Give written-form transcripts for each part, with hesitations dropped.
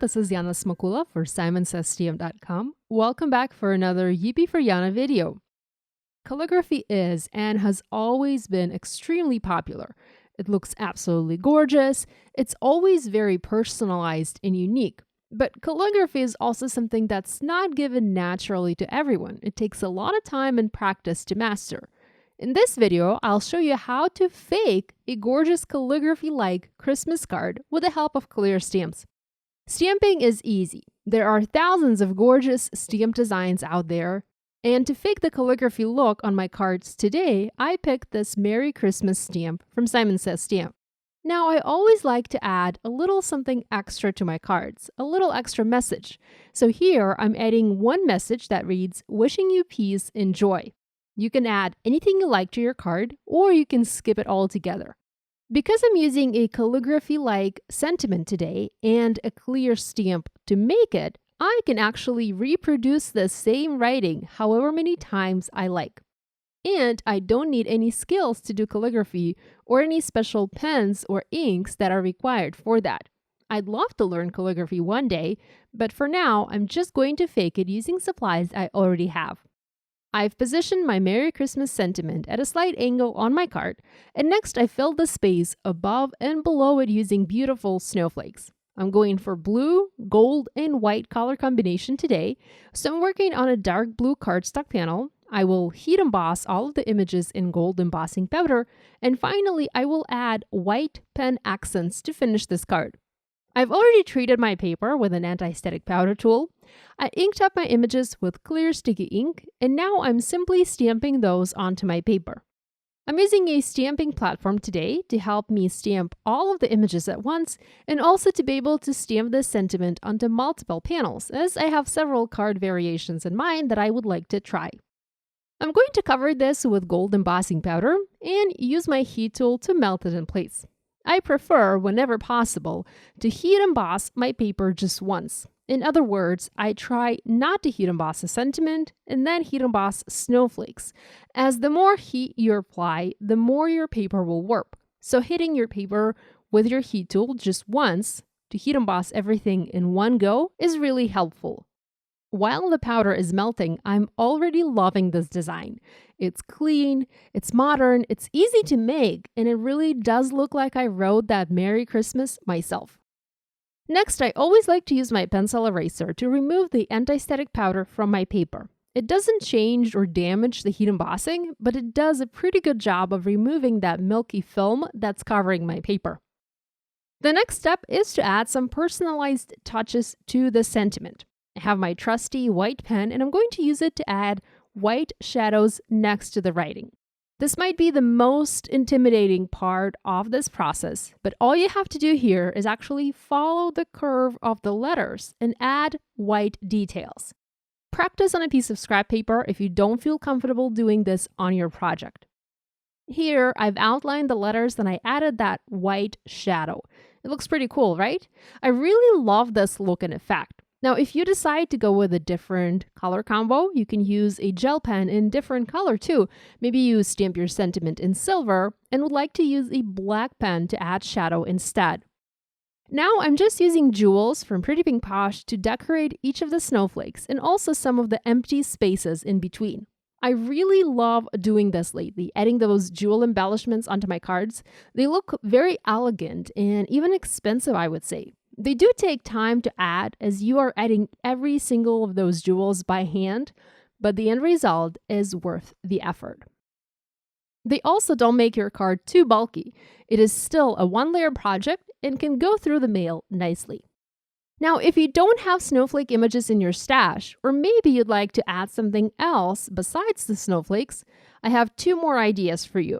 this is Yana Smakula for SimonsSTM.com. Welcome back for another Yippee for Yana video. Calligraphy is and has always been extremely popular. It looks absolutely gorgeous. It's always very personalized and unique. But calligraphy is also something that's not given naturally to everyone. It takes a lot of time and practice to master. In this video, I'll show you how to fake a gorgeous calligraphy-like Christmas card with the help of clear stamps. Stamping is easy. There are thousands of gorgeous stamp designs out there, and to fake the calligraphy look on my cards today, I picked this Merry Christmas stamp from Simon Says Stamp. Now, I always like to add a little something extra to my cards, a little extra message. So here, I'm adding one message that reads, "Wishing you peace and joy." You can add anything you like to your card, or you can skip it altogether. Because I'm using a calligraphy-like sentiment today and a clear stamp to make it, I can actually reproduce the same writing however many times I like. And I don't need any skills to do calligraphy or any special pens or inks that are required for that. I'd love to learn calligraphy one day, but for now, I'm just going to fake it using supplies I already have. I've positioned my Merry Christmas sentiment at a slight angle on my card, and next I filled the space above and below it using beautiful snowflakes. I'm going for blue, gold, and white color combination today, so I'm working on a dark blue cardstock panel. I will heat emboss all of the images in gold embossing powder, and finally I will add white pen accents to finish this card. I've already treated my paper with an anti-static powder tool. I inked up my images with clear sticky ink, and now I'm simply stamping those onto my paper. I'm using a stamping platform today to help me stamp all of the images at once, and also to be able to stamp this sentiment onto multiple panels, as I have several card variations in mind that I would like to try. I'm going to cover this with gold embossing powder and use my heat tool to melt it in place. I prefer, whenever possible, to heat emboss my paper just once. In other words, I try not to heat emboss a sentiment and then heat emboss snowflakes, as the more heat you apply, the more your paper will warp. So hitting your paper with your heat tool just once to heat emboss everything in one go is really helpful. While the powder is melting, I'm already loving this design. It's clean, it's modern, it's easy to make, and it really does look like I wrote that Merry Christmas myself. Next, I always like to use my pencil eraser to remove the anti-static powder from my paper. It doesn't change or damage the heat embossing, but it does a pretty good job of removing that milky film that's covering my paper. The next step is to add some personalized touches to the sentiment. I have my trusty white pen, and I'm going to use it to add white shadows next to the writing. This might be the most intimidating part of this process, but all you have to do here is actually follow the curve of the letters and add white details. Practice on a piece of scrap paper if you don't feel comfortable doing this on your project. Here, I've outlined the letters and I added that white shadow. It looks pretty cool, right? I really love this look and effect. Now, if you decide to go with a different color combo, you can use a gel pen in different color too. Maybe you stamp your sentiment in silver and would like to use a black pen to add shadow instead. Now, I'm just using jewels from Pretty Pink Posh to decorate each of the snowflakes and also some of the empty spaces in between. I really love doing this lately, adding those jewel embellishments onto my cards. They look very elegant and even expensive, I would say. They do take time to add as you are adding every single of those jewels by hand, but the end result is worth the effort. They also don't make your card too bulky. It is still a one-layer project and can go through the mail nicely. Now, if you don't have snowflake images in your stash, or maybe you'd like to add something else besides the snowflakes, I have two more ideas for you.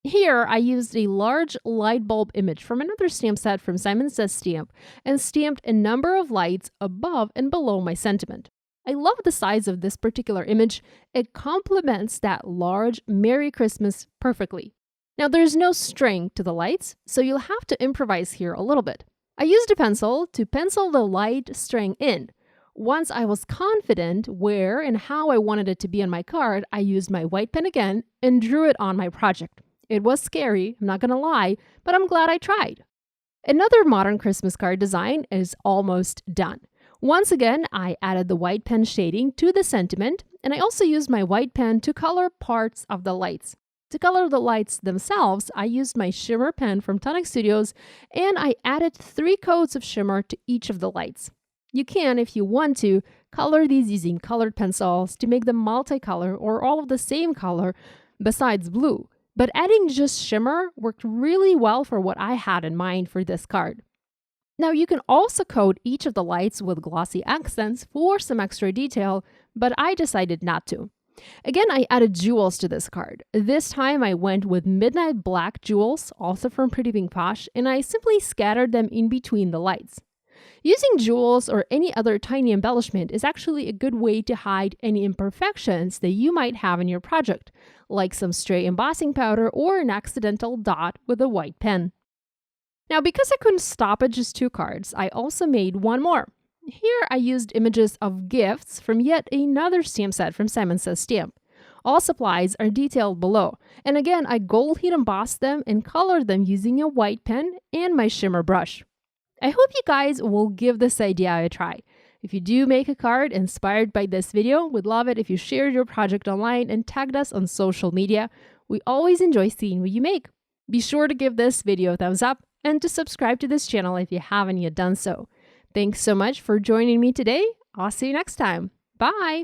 Here, I used a large light bulb image from another stamp set from Simon Says Stamp and stamped a number of lights above and below my sentiment. I love the size of this particular image. It complements that large Merry Christmas perfectly. Now, there's no string to the lights, so you'll have to improvise here a little bit. I used a pencil to pencil the light string in. Once I was confident where and how I wanted it to be on my card, I used my white pen again and drew it on my project. It was scary, I'm not gonna lie, but I'm glad I tried. Another modern Christmas card design is almost done. Once again, I added the white pen shading to the sentiment, and I also used my white pen to color parts of the lights. To color the lights themselves, I used my shimmer pen from Tonic Studios, and I added 3 coats of shimmer to each of the lights. You can, if you want to, color these using colored pencils to make them multicolor or all of the same color besides blue. But adding just shimmer worked really well for what I had in mind for this card. Now you can also coat each of the lights with glossy accents for some extra detail, but I decided not to. Again, I added jewels to this card. This time I went with midnight black jewels, also from Pretty Pink Posh, and I simply scattered them in between the lights. Using jewels or any other tiny embellishment is actually a good way to hide any imperfections that you might have in your project, like some stray embossing powder or an accidental dot with a white pen. Now, because I couldn't stop at just 2 cards, I also made one more. Here I used images of gifts from yet another stamp set from Simon Says Stamp. All supplies are detailed below, and again I gold heat embossed them and colored them using a white pen and my shimmer brush. I hope you guys will give this idea a try. If you do make a card inspired by this video, we'd love it if you shared your project online and tagged us on social media. We always enjoy seeing what you make. Be sure to give this video a thumbs up and to subscribe to this channel if you haven't yet done so. Thanks so much for joining me today. I'll see you next time. Bye!